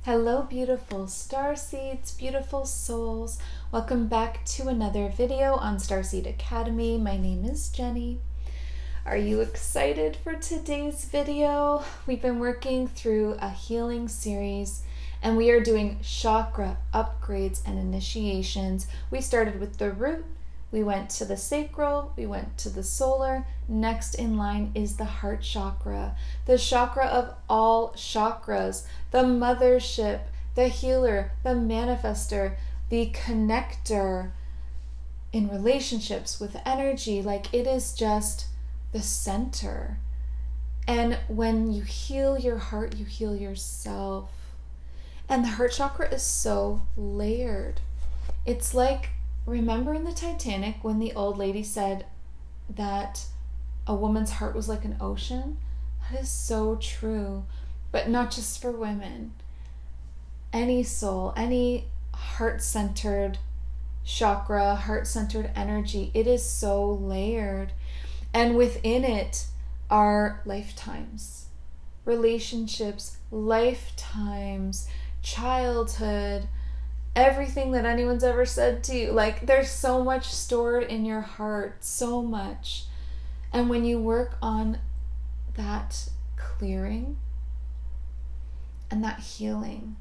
Hello, beautiful starseeds, beautiful souls. Welcome back to another video on Starseed Academy. My name is Jenny. Are you excited for today's video? We've been working through a healing series and we are doing chakra upgrades and initiations. We started with the root, we went to the sacral, we went to the solar. Next in line is the heart chakra, the chakra of all chakras, the mothership, the healer, the manifester, the connector in relationships with energy. Like, it is just the center. And when you heal your heart, you heal yourself. And the heart chakra is so layered. It's like, remember in the Titanic when the old lady said that a woman's heart was like an ocean? That is so true, but not just for women. Any soul, any heart-centered chakra, heart-centered energy, it is so layered. And within it are lifetimes, relationships, lifetimes, childhood, everything that anyone's ever said to you. Like, there's so much stored in your heart, so much. And when you work on that clearing and that healing,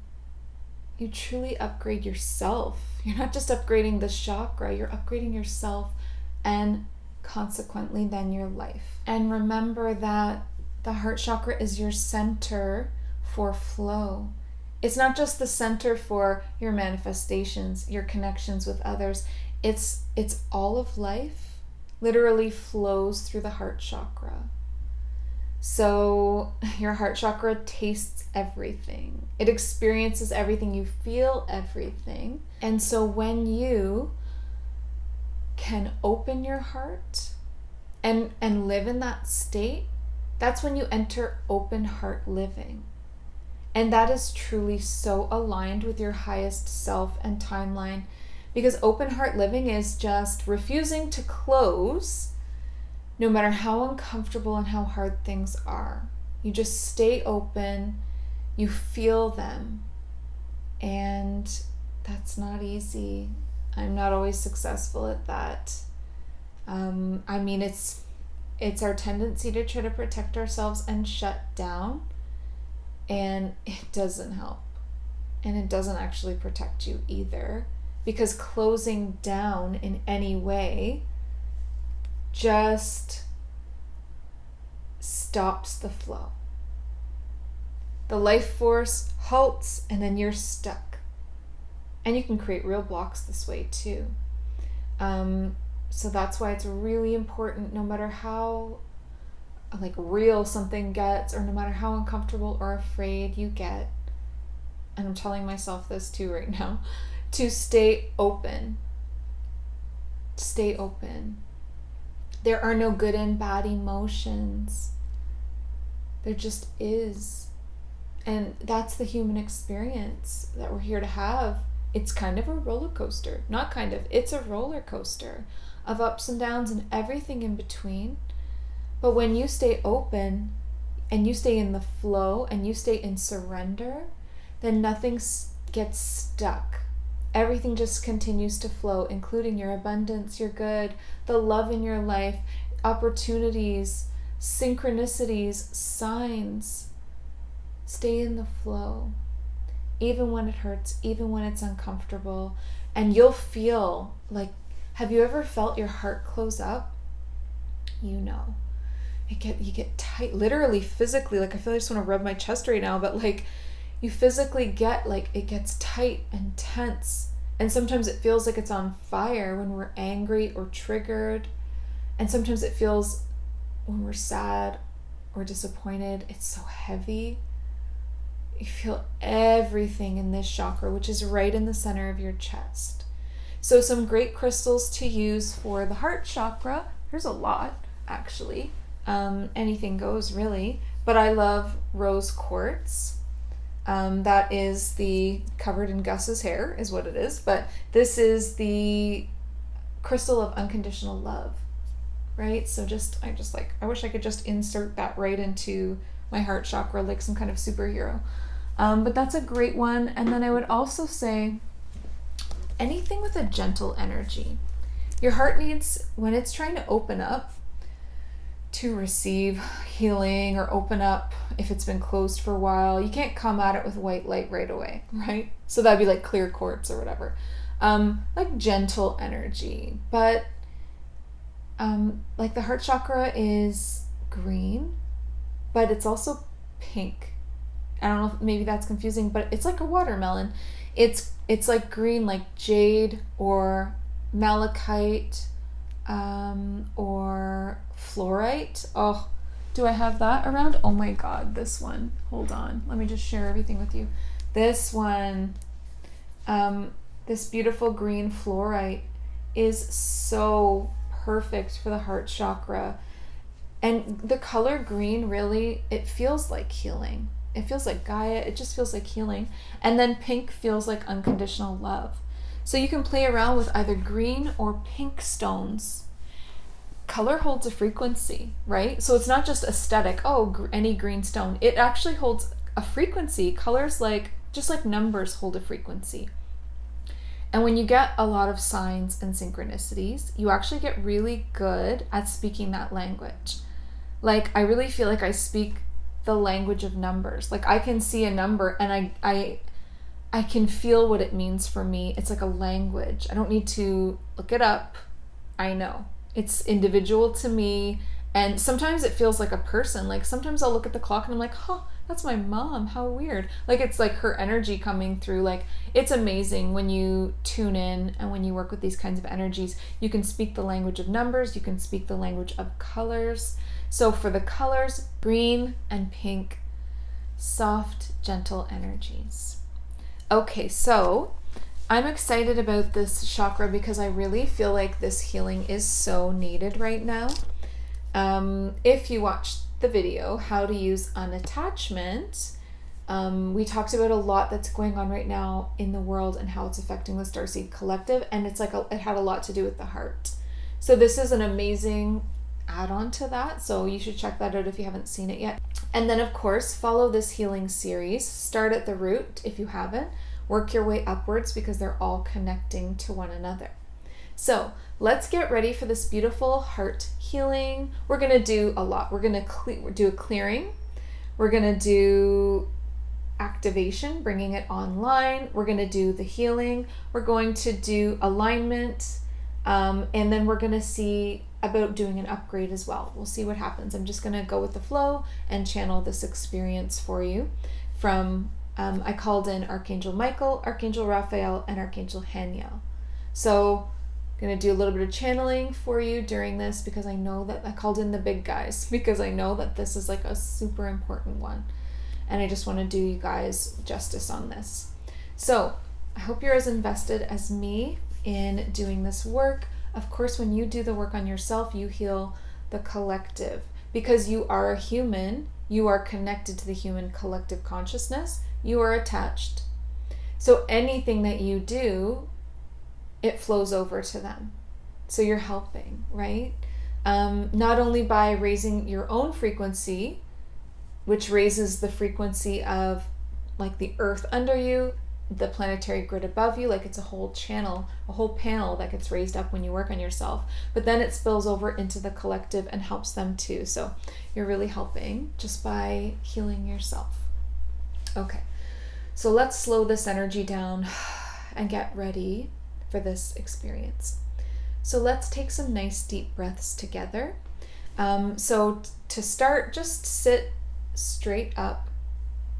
you truly upgrade yourself. You're not just upgrading the chakra, you're upgrading yourself and consequently then your life. And remember that the heart chakra is your center for flow. It's not just the center for your manifestations, your connections with others. It's all of life literally flows through the heart chakra. So your heart chakra tastes everything. It experiences everything. You feel everything. And so when you can open your heart and live in that state, that's when you enter open heart living. And that is truly so aligned with your highest self and timeline, because open heart living is just refusing to close no matter how uncomfortable and how hard things are. You just stay open, you feel them, and that's not easy. I'm not always successful at that. It's our tendency to try to protect ourselves and shut down. And it doesn't help. And it doesn't actually protect you either. Because closing down in any way just stops the flow. The life force halts and then you're stuck. And you can create real blocks this way too. So that's why it's really important, no matter how real something gets, or no matter how uncomfortable or afraid you get, and I'm telling myself this too right now, to stay open. Stay open. There are no good and bad emotions. There just is. And that's the human experience that we're here to have. It's kind of a roller coaster. Not kind of, it's a roller coaster of ups and downs and everything in between. But when you stay open and you stay in the flow and you stay in surrender, then nothing gets stuck. Everything just continues to flow, including your abundance, your good, the love in your life, opportunities, synchronicities, signs. Stay in the flow, even when it hurts, even when it's uncomfortable. And you'll feel like, have you ever felt your heart close up? You know. You get tight, literally, physically. Like, I feel like I just want to rub my chest right now, but like, you physically get, like, it gets tight and tense. And sometimes it feels like it's on fire when we're angry or triggered. And sometimes it feels when we're sad or disappointed, it's so heavy. You feel everything in this chakra, which is right in the center of your chest. So some great crystals to use for the heart chakra. There's a lot, actually. Anything goes, really, but I love rose quartz. That is the covered in Gus's hair is what it is, but this is the crystal of unconditional love, right? So I wish I could just insert that right into my heart chakra like some kind of superhero. But that's a great one. And then I would also say anything with a gentle energy. Your heart needs, when it's trying to open up to receive healing or open up if it's been closed for a while, you can't come at it with white light right away, right? So that'd be like clear quartz or whatever. Like gentle energy. But like the heart chakra is green, but it's also pink. I don't know if maybe that's confusing, but it's like a watermelon. It's like green, like jade or malachite, or fluorite. Oh, do I have that around? Oh my god, this one. Hold on. Let me just share everything with you. This one, this beautiful green fluorite is so perfect for the heart chakra. And the color green, really, it feels like healing. It feels like Gaia. It just feels like healing. And then pink feels like unconditional love. So you can play around with either green or pink stones. Color holds a frequency, right? So it's not just aesthetic, any green stone. It actually holds a frequency. Colors, like just like numbers, hold a frequency. And when you get a lot of signs and synchronicities, you actually get really good at speaking that language. Like, I really feel like I speak the language of numbers. Like, I can see a number and I can feel what it means for me. It's like a language. I don't need to look it up. I know. It's individual to me. And sometimes it feels like a person. Like, sometimes I'll look at the clock and I'm like, that's my mom. How weird. Like, it's like her energy coming through. Like, it's amazing when you tune in and when you work with these kinds of energies. You can speak the language of numbers. You can speak the language of colors. So for the colors, green and pink, soft, gentle energies. Okay, so I'm excited about this chakra because I really feel like this healing is so needed right now. If you watched the video, how to use unattachment, we talked about a lot that's going on right now in the world and how it's affecting the Starseed Collective, and it's like it had a lot to do with the heart. So this is an amazing add-on to that, so you should check that out if you haven't seen it yet. And then, of course, follow this healing series. Start at the root if you haven't. Work your way upwards because they're all connecting to one another. So let's get ready for this beautiful heart healing. We're going to do a lot. We're going to do a clearing. We're going to do activation, bringing it online. We're going to do the healing. We're going to do alignment. And then we're going to see about doing an upgrade as well. We'll see what happens. I'm just going to go with the flow and channel this experience for you from, I called in Archangel Michael, Archangel Raphael, and Archangel Haniel. So I'm going to do a little bit of channeling for you during this because I know that I called in the big guys because I know that this is like a super important one. And I just want to do you guys justice on this. So I hope you're as invested as me in doing this work. Of course, when you do the work on yourself, you heal the collective because you are a human. You are connected to the human collective consciousness. You are attached. So anything that you do, it flows over to them. So you're helping, right? Not only by raising your own frequency, which raises the frequency of like the earth under you, the planetary grid above you, like it's a whole channel, a whole panel that gets raised up when you work on yourself, but then it spills over into the collective and helps them too. So you're really helping just by healing yourself. Okay, so let's slow this energy down and get ready for this experience. So let's take some nice deep breaths together. So to start, just sit straight up,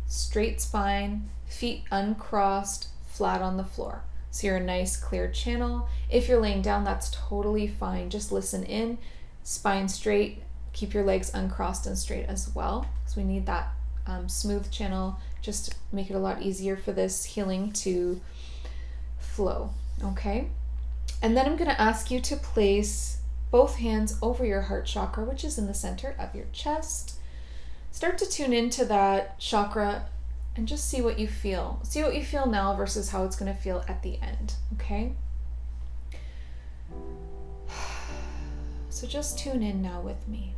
straight spine, feet uncrossed, flat on the floor. So you're a nice clear channel. If you're laying down, that's totally fine. Just listen in, spine straight, keep your legs uncrossed and straight as well. So we need that smooth channel, just make it a lot easier for this healing to flow, okay? And then I'm going to ask you to place both hands over your heart chakra, which is in the center of your chest. Start to tune into that chakra and just see what you feel. See what you feel now versus how it's going to feel at the end, okay? So just tune in now with me.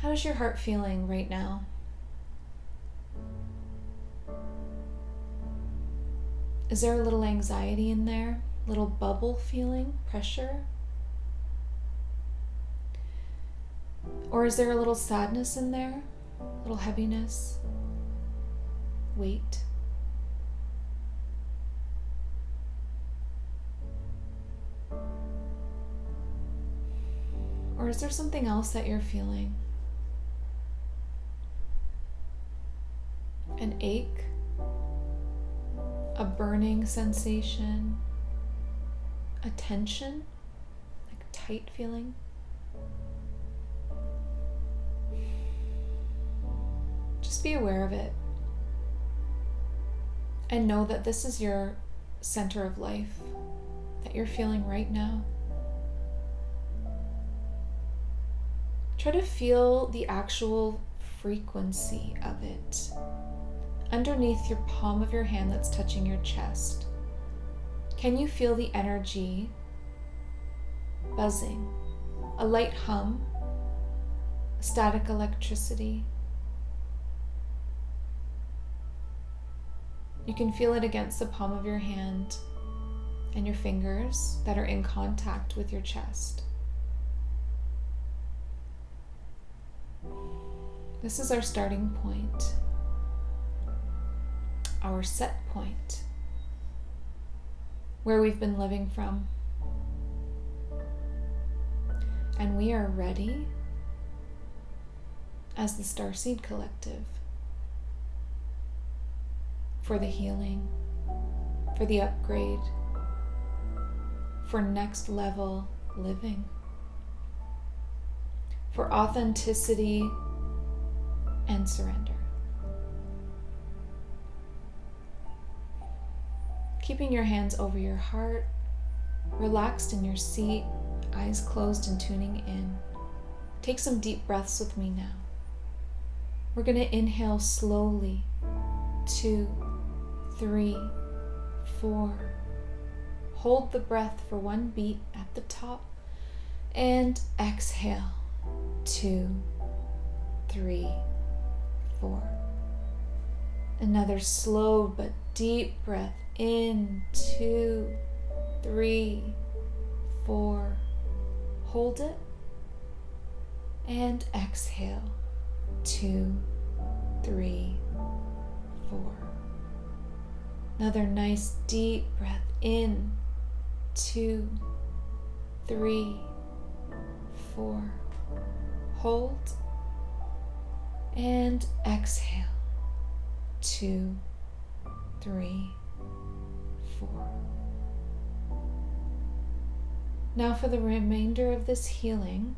How's your heart feeling right now? Is there a little anxiety in there? Little bubble feeling, pressure? Or is there a little sadness in there? A little heaviness? Weight? Or is there something else that you're feeling? An ache? A burning sensation? A tension? Like a tight feeling? Just be aware of it. And know that this is your center of life that you're feeling right now. Try to feel the actual frequency of it underneath your palm of your hand that's touching your chest. Can you feel the energy buzzing? A light hum? Static electricity? You can feel it against the palm of your hand and your fingers that are in contact with your chest. This is our starting point, our set point, where we've been living from. And we are ready as the Starseed Collective for the healing, for the upgrade, for next level living, for authenticity and surrender. Keeping your hands over your heart, relaxed in your seat, eyes closed and tuning in. Take some deep breaths with me now. We're going to inhale slowly. 2, 3, 4. Hold the breath for 1 beat at the top and exhale. 2, 3, 4. Another slow but deep breath in. 2, 3, 4. Hold it and exhale. 2, 3, 4. Another nice deep breath in. 2, 3, 4. Hold and exhale. 2, 3, 4. Now for the remainder of this healing,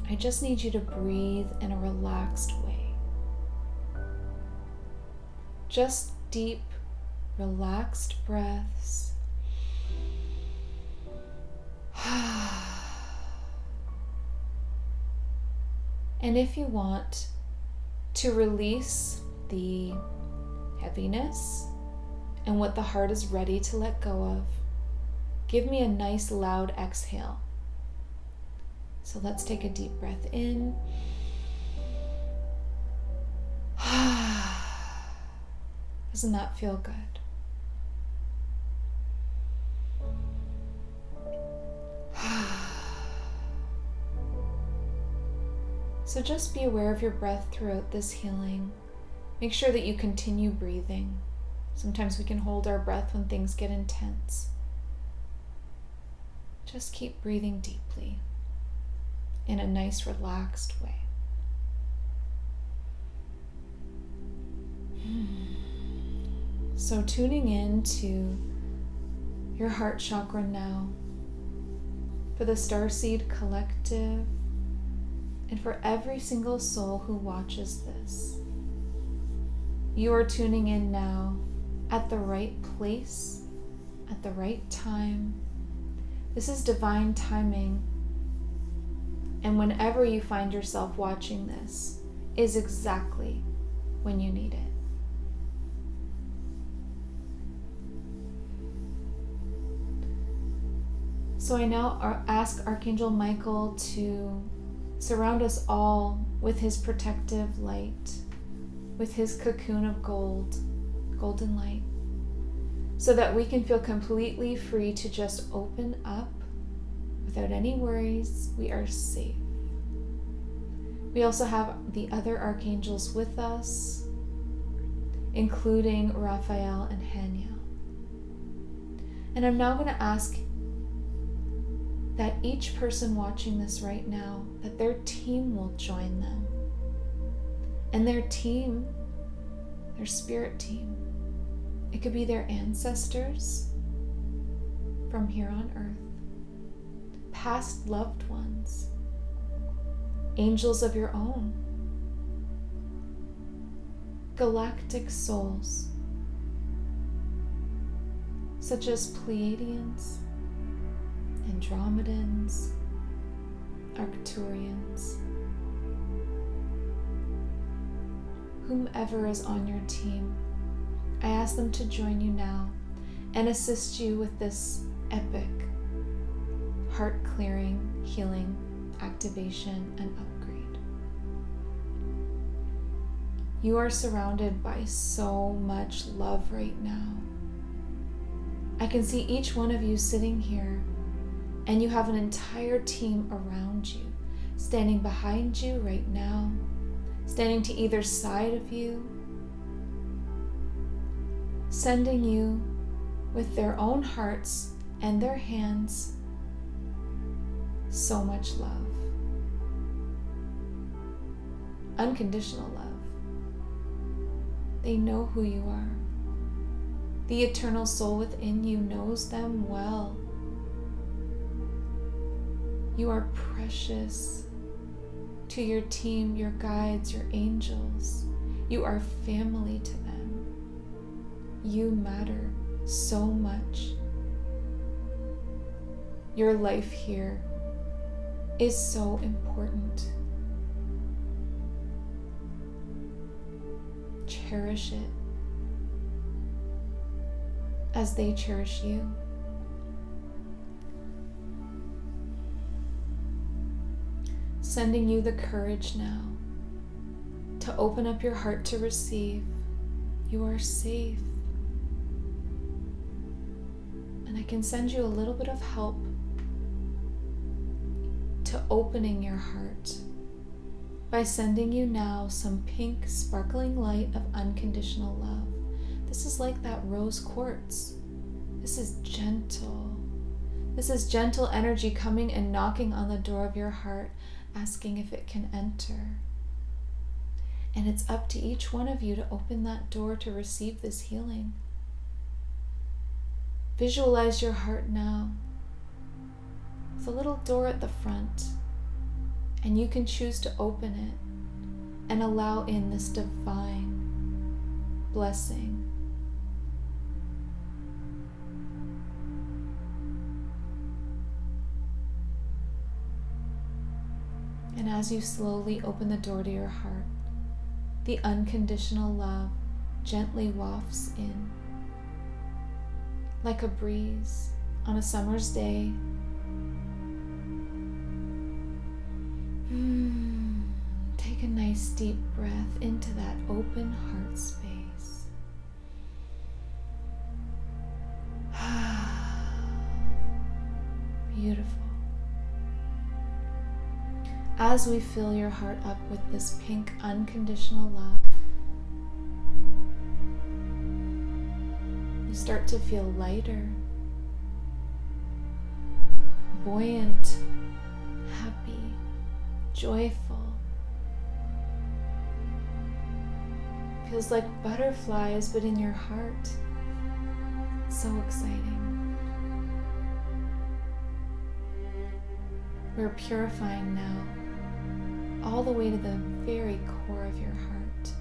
I just need you to breathe in a relaxed way. Just deep, relaxed breaths. And if you want to release the heaviness and what the heart is ready to let go of, give me a nice loud exhale. So let's take a deep breath in. Doesn't that feel good? So just be aware of your breath throughout this healing. Make sure that you continue breathing. Sometimes we can hold our breath when things get intense. Just keep breathing deeply in a nice, relaxed way. So tuning in to your heart chakra now, for the Starseed Collective, and for every single soul who watches this. You are tuning in now at the right place, at the right time. This is divine timing. And whenever you find yourself watching this is exactly when you need it. So I now ask Archangel Michael to surround us all with his protective light, with his cocoon of gold, golden light. so that we can feel completely free to just open up without any worries. We are safe. We also have the other archangels with us, including Raphael and Haniel. And I'm now going to ask that each person watching this right now, that their team will join them. And their team, their spirit team, it could be their ancestors from here on earth, past loved ones, angels of your own, galactic souls, such as Pleiadians, Andromedans, Arcturians, whomever is on your team. I ask them to join you now and assist you with this epic heart-clearing, healing, activation, and upgrade. You are surrounded by so much love right now. I can see each one of you sitting here, and you have an entire team around you, standing behind you right now, standing to either side of you, sending you with their own hearts and their hands so much love. Unconditional love. They know who you are. The eternal soul within you knows them well. You are precious to your team, your guides, your angels. You are family to them. You matter so much. Your life here is so important. Cherish it as they cherish you. Sending you the courage now to open up your heart to receive. You are safe. And I can send you a little bit of help to opening your heart by sending you now some pink sparkling light of unconditional love. This is like that rose quartz. This is gentle. This is gentle energy coming and knocking on the door of your heart, asking if it can enter. And it's up to each one of you to open that door to receive this healing. Visualize your heart now. It's a little door at the front, and you can choose to open it and allow in this divine blessing. And as you slowly open the door to your heart, the unconditional love gently wafts in like a breeze on a summer's day. Take a nice deep breath into that open heart space. Beautiful. As we fill your heart up with this pink unconditional love, you start to feel lighter, buoyant, happy, joyful. Feels like butterflies, but in your heart. So exciting. We're purifying now, all the way to the very core of your heart,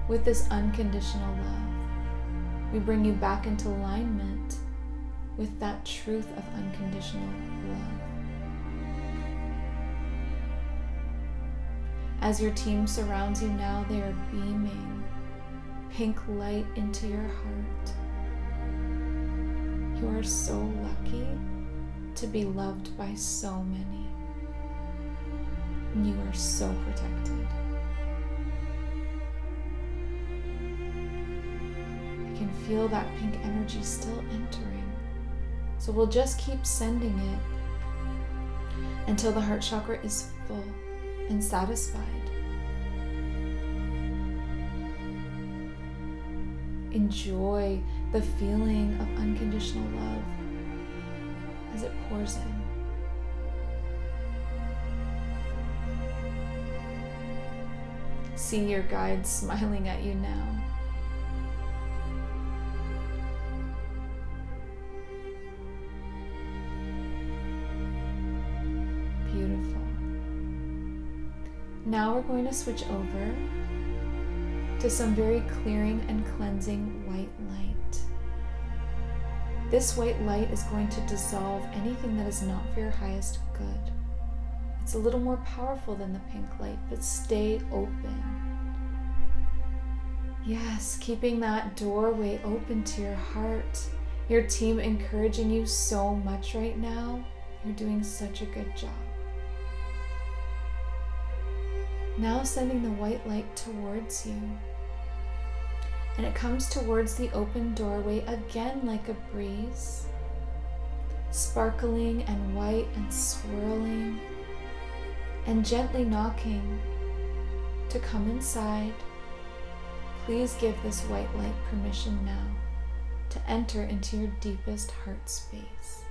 with this unconditional love. We bring you back into alignment with that truth of unconditional love. As your team surrounds you now, they are beaming pink light into your heart. You are so lucky to be loved by so many. You are so protected. I can feel that pink energy still entering. So we'll just keep sending it until the heart chakra is full and satisfied. Enjoy the feeling of unconditional love as it pours in. See your guides smiling at you now. Beautiful. Now we're going to switch over to some very clearing and cleansing white light. This white light is going to dissolve anything that is not for your highest good. It's a little more powerful than the pink light, but stay open. Yes, keeping that doorway open to your heart. Your team encouraging you so much right now. You're doing such a good job. Now sending the white light towards you. And it comes towards the open doorway again like a breeze, sparkling and white and swirling, and gently knocking to come inside. Please give this white light permission now to enter into your deepest heart space.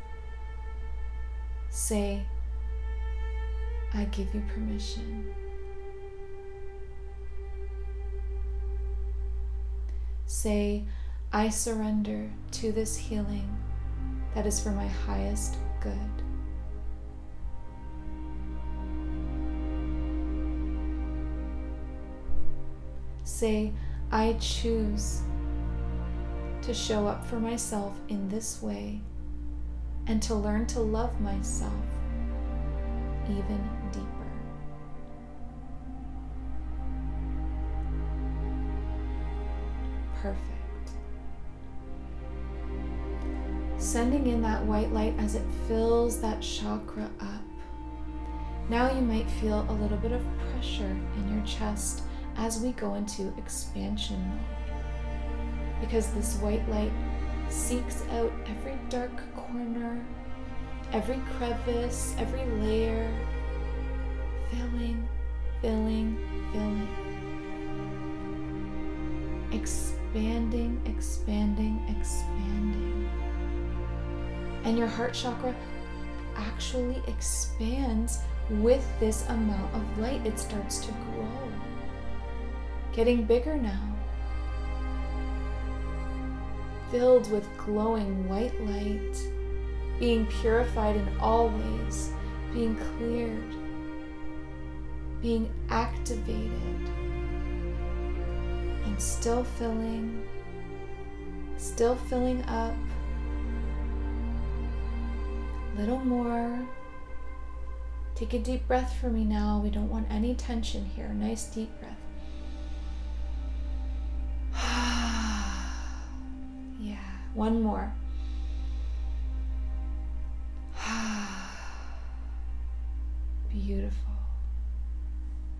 Say, I give you permission. Say, I surrender to this healing that is for my highest good. Say, I choose to show up for myself in this way and to learn to love myself even deeper. Perfect. Sending in that white light as it fills that chakra up. Now you might feel a little bit of pressure in your chest as we go into expansion mode, because this white light seeks out every dark corner, every crevice, every layer, filling, filling, filling. Expanding, expanding, expanding. And your heart chakra actually expands with this amount of light. It starts to grow, getting bigger now, filled with glowing white light, being purified in all ways, being cleared, being activated. And still filling up. Little more. Take a deep breath for me now. We don't want any tension here. Nice deep breath. Yeah, one more. Beautiful.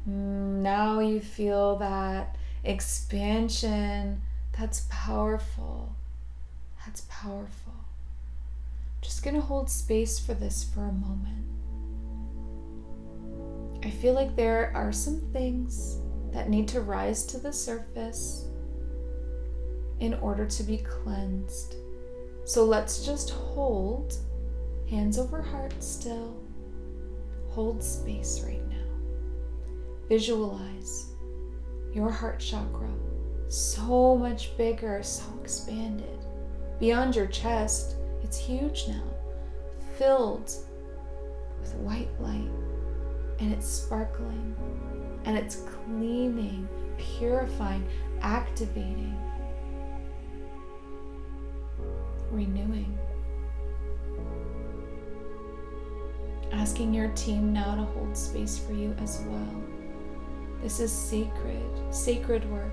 Now you feel that expansion. That's powerful. That's powerful. Just gonna hold space for this for a moment. I feel like there are some things that need to rise to the surface in order to be cleansed. So let's just hold, hands over heart still. Hold space right now. Visualize your heart chakra so much bigger, so expanded. Beyond your chest, it's huge now, filled with white light, and it's sparkling, and it's cleaning, purifying, activating, renewing. Asking your team now to hold space for you as well. This is sacred work.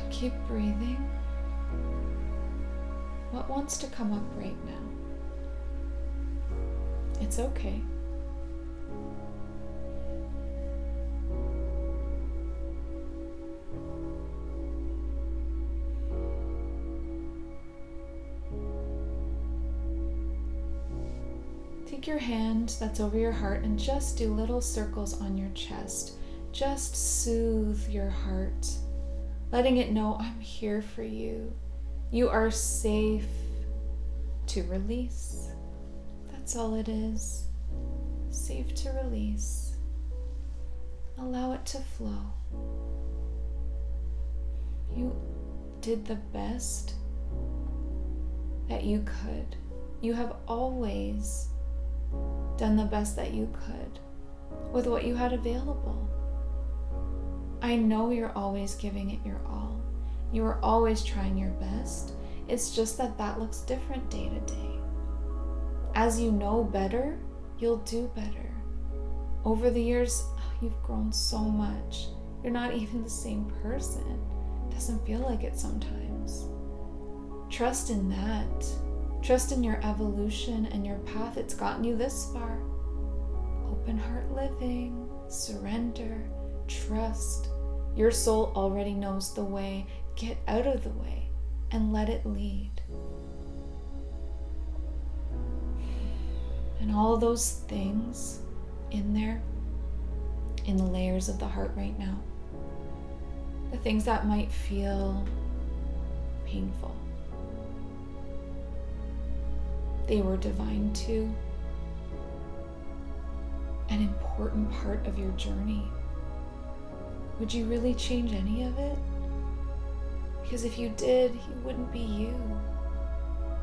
Keep breathing. What wants to come up right now? It's okay. take your hand that's over your heart and just do little circles on your chest. Just soothe your heart, letting it know, I'm here for you. You are safe to release. That's all it is. Safe to release. Allow it to flow. You did the best that you could. You have always done the best that you could with what you had available. I know you're always giving it your all. You are always trying your best. It's just that looks different day to day. As you know better, you'll do better. Over the years, you've grown so much. You're not even the same person. It doesn't feel like it sometimes. Trust in that. Trust in your evolution and your path. It's gotten you this far. Open heart living, surrender, trust. Your soul already knows the way. Get out of the way and let it lead. And all those things in there, in the layers of the heart right now, the things that might feel painful, they were divine too. An important part of your journey. Would you really change any of it? Because if you did, you wouldn't be you.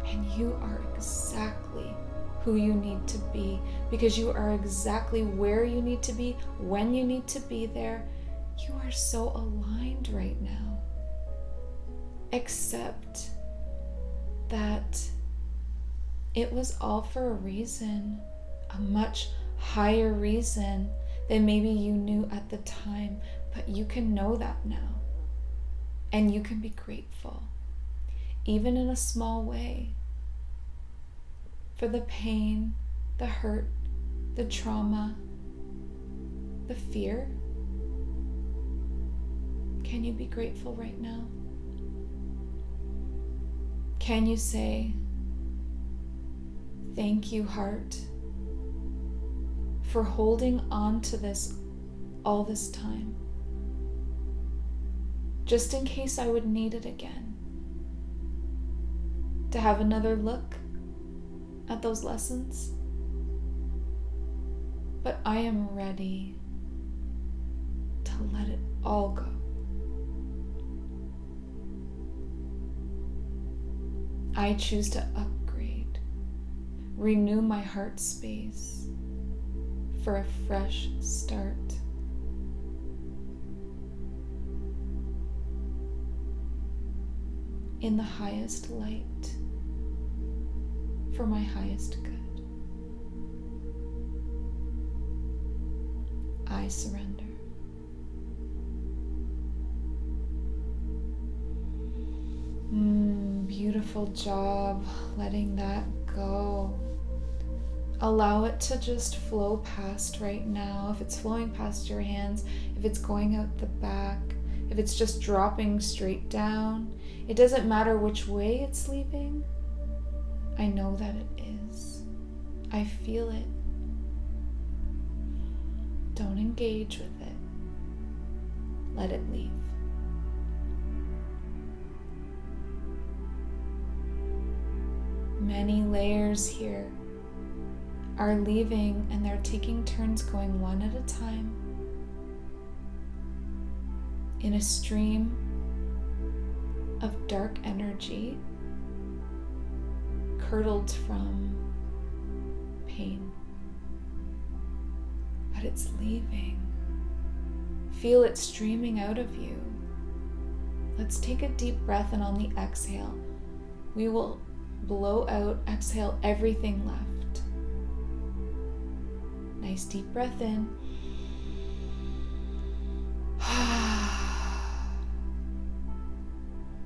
And you are exactly who you need to be, because you are exactly where you need to be, when you need to be there. You are so aligned right now. Accept that it was all for a reason, a much higher reason than maybe you knew at the time, but you can know that now. And you can be grateful, even in a small way, for the pain, the hurt, the trauma, the fear. Can you be grateful right now? Can you say, thank you, heart, for holding on to this all this time, just in case I would need it again, to have another look at those lessons. But I am ready to let it all go. I choose to upgrade, renew my heart space for a fresh start. In the highest light, for my highest good. I surrender. Beautiful job letting that go. Allow it to just flow past right now. If it's flowing past your hands, if it's going out the back, if it's just dropping straight down, it doesn't matter which way it's leaving. I know that it is. I feel it. Don't engage with it. Let it leave. Many layers here are leaving, and they're taking turns going one at a time in a stream of dark energy curdled from pain. But it's leaving. Feel it streaming out of you. Let's take a deep breath, and on the exhale, we will blow out, exhale everything left. Nice deep breath in.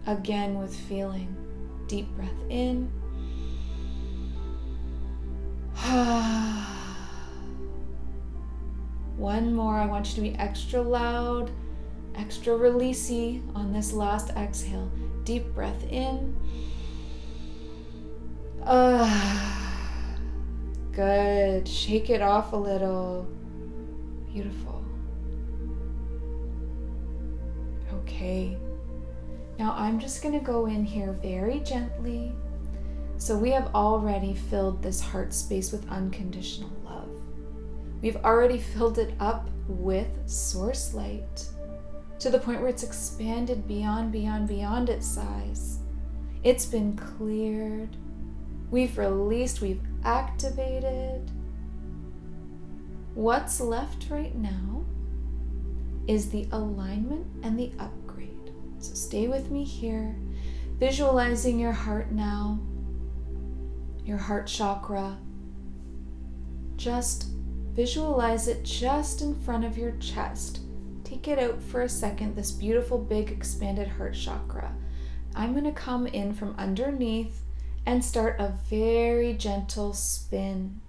Again with feeling. Deep breath in. One more. I want you to be extra loud, extra releasey on this last exhale. Deep breath in. Good. Shake it off a little. Beautiful. Okay. Now I'm just going to go in here very gently. So we have already filled this heart space with unconditional love. We've already filled it up with source light to the point where it's expanded beyond its size. It's been cleared. We've released, we've activated. What's left right now is the alignment and the upgrade. So stay with me here, visualizing your heart now, your heart chakra. Just visualize it just in front of your chest. Take it out for a second, this beautiful big expanded heart chakra. I'm going to come in from underneath and start a very gentle spin.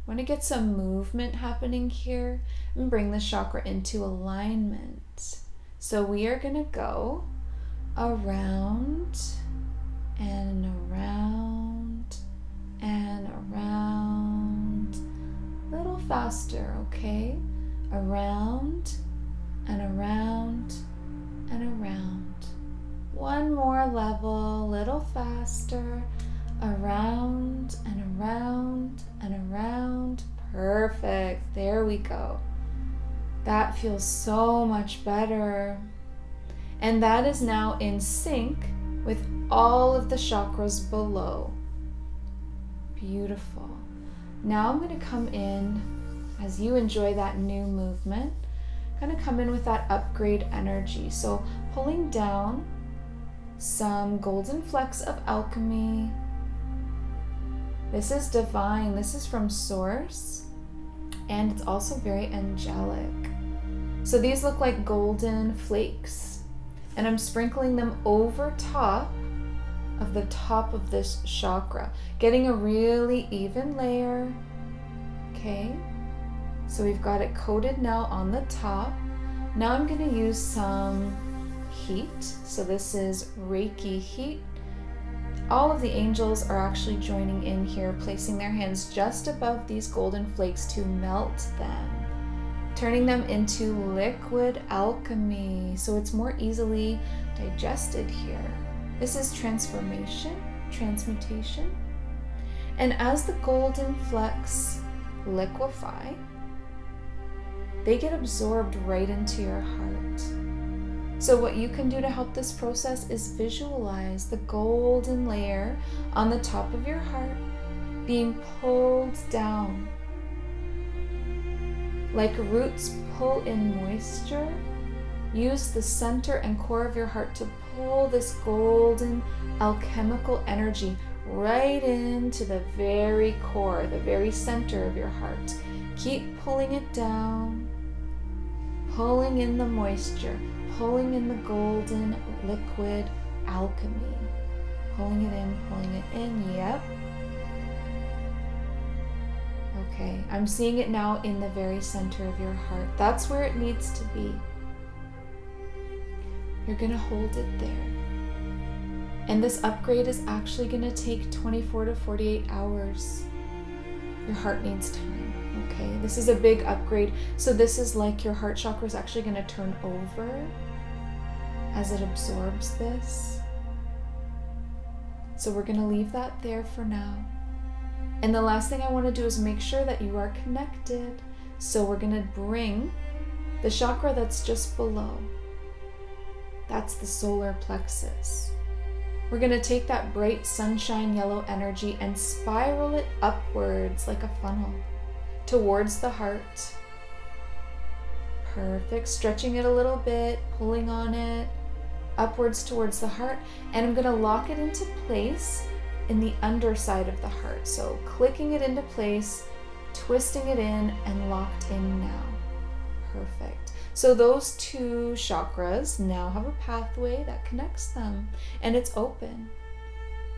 I want to get some movement happening here and bring the chakra into alignment. So we are going to go around and around and around. A little faster, okay? Around and around and around. One more level, a little faster. Around and around and around. Perfect. There we go. That feels so much better. And that is now in sync with all of the chakras below. Beautiful. Now I'm going to come in, as you enjoy that new movement, I'm going to come in with that upgrade energy. So pulling down some golden flecks of alchemy. This is divine. This is from source. And it's also very angelic. So these look like golden flakes. And I'm sprinkling them over top of this chakra, getting a really even layer. Okay, so we've got it coated now on the top. Now I'm going to use some heat. So this is Reiki heat. All of the angels are actually joining in here, placing their hands just above these golden flakes to melt them, turning them into liquid alchemy so it's more easily digested here. This is transformation, transmutation. And as the golden flecks liquefy, they get absorbed right into your heart. So what you can do to help this process is visualize the golden layer on the top of your heart being pulled down. Like roots pull in moisture, use the center and core of your heart to pull this golden alchemical energy right into the very core, the very center of your heart. Keep pulling it down, pulling in the moisture, pulling in the golden liquid alchemy. Pulling it in, yep. Okay, I'm seeing it now in the very center of your heart. That's where it needs to be. You're gonna hold it there. And this upgrade is actually gonna take 24 to 48 hours. Your heart needs time, okay? This is a big upgrade. So this is like your heart chakra is actually gonna turn over as it absorbs this. So we're gonna leave that there for now. And the last thing I want to do is make sure that you are connected. So we're going to bring the chakra that's just below. That's the solar plexus. We're going to take that bright sunshine yellow energy and spiral it upwards like a funnel towards the heart. Perfect. Stretching it a little bit, pulling on it upwards towards the heart. And I'm going to lock it into place in the underside of the heart. So clicking it into place, twisting it in, and locked in now. Perfect. So those two chakras now have a pathway that connects them, and it's open.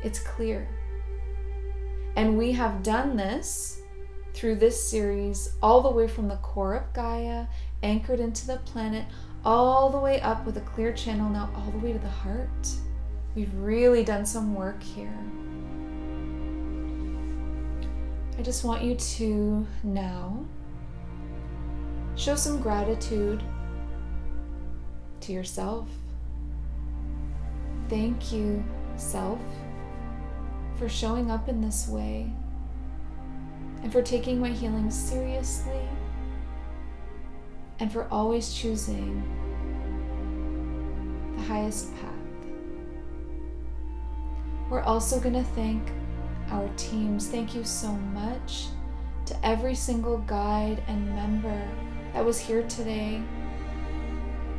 It's clear. And we have done this through this series all the way from the core of Gaia, anchored into the planet, all the way up with a clear channel now all the way to the heart. We've really done some work here. I just want you to now show some gratitude to yourself. Thank you, self, for showing up in this way and for taking my healing seriously and for always choosing the highest path. We're also going to thank our teams. Thank you so much to every single guide and member that was here today.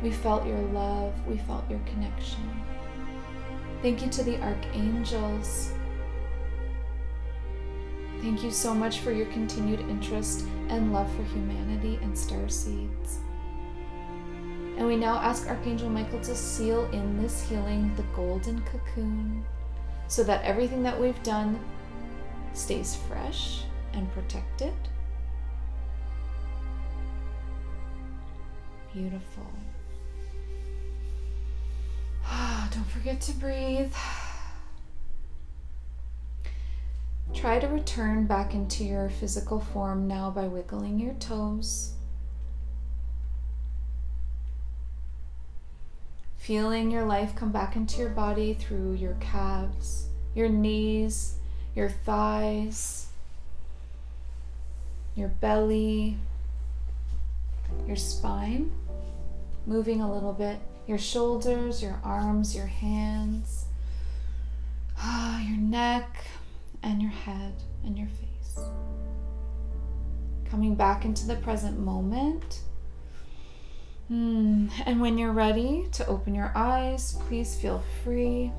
We felt your love. We felt your connection. Thank you to the archangels. Thank you so much for your continued interest and love for humanity and starseeds. And we now ask Archangel Michael to seal in this healing with the golden cocoon so that everything that we've done stays fresh and protected. Beautiful. Don't forget to breathe. Try to return back into your physical form now by wiggling your toes. Feeling your life come back into your body through your calves, your knees, your thighs, your belly, your spine, moving a little bit, your shoulders, your arms, your hands, your neck, and your head and your face. Coming back into the present moment. And when you're ready to open your eyes, please feel free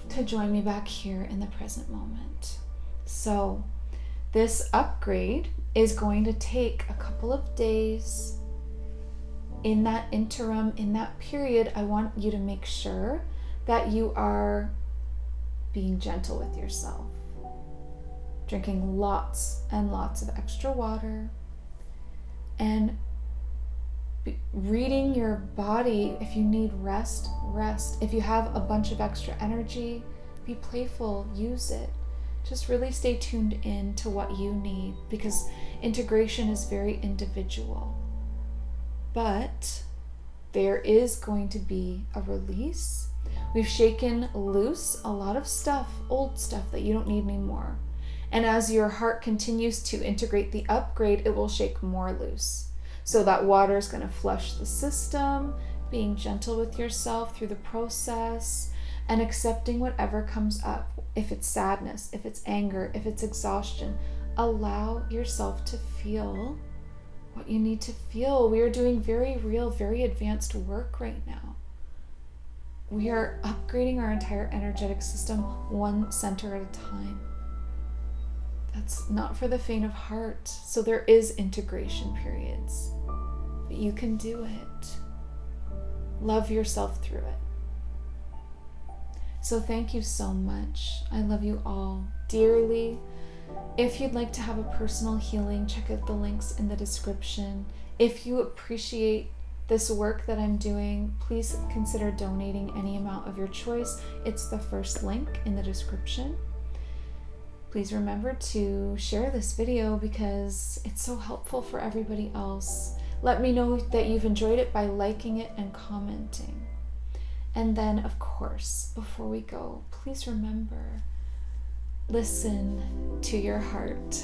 to join me back here in the present moment. So this upgrade is going to take a couple of days. In that interim, in that period, I want you to make sure that you are being gentle with yourself, drinking lots and lots of extra water, and reading your body. If you need rest, rest. If you have a bunch of extra energy, be playful, use it. Just really stay tuned in to what you need, because integration is very individual. But there is going to be a release. We've shaken loose a lot of stuff, old stuff that you don't need anymore. And as your heart continues to integrate the upgrade, it will shake more loose. So that water is going to flush the system, being gentle with yourself through the process, and accepting whatever comes up. If it's sadness, if it's anger, if it's exhaustion, allow yourself to feel what you need to feel. We are doing very real, very advanced work right now. We are upgrading our entire energetic system one center at a time. That's not for the faint of heart. So there is integration periods, but you can do it. Love yourself through it. So thank you so much. I love you all dearly. If you'd like to have a personal healing, check out the links in the description. If you appreciate this work that I'm doing, please consider donating any amount of your choice. It's the first link in the description. Please remember to share this video because it's so helpful for everybody else. Let me know that you've enjoyed it by liking it and commenting. And then, of course, before we go, please remember, listen to your heart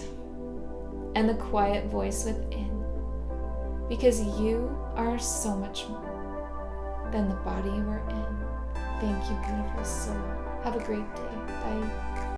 and the quiet voice within, because you are so much more than the body you are in. Thank you, beautiful soul. Have a great day. Bye.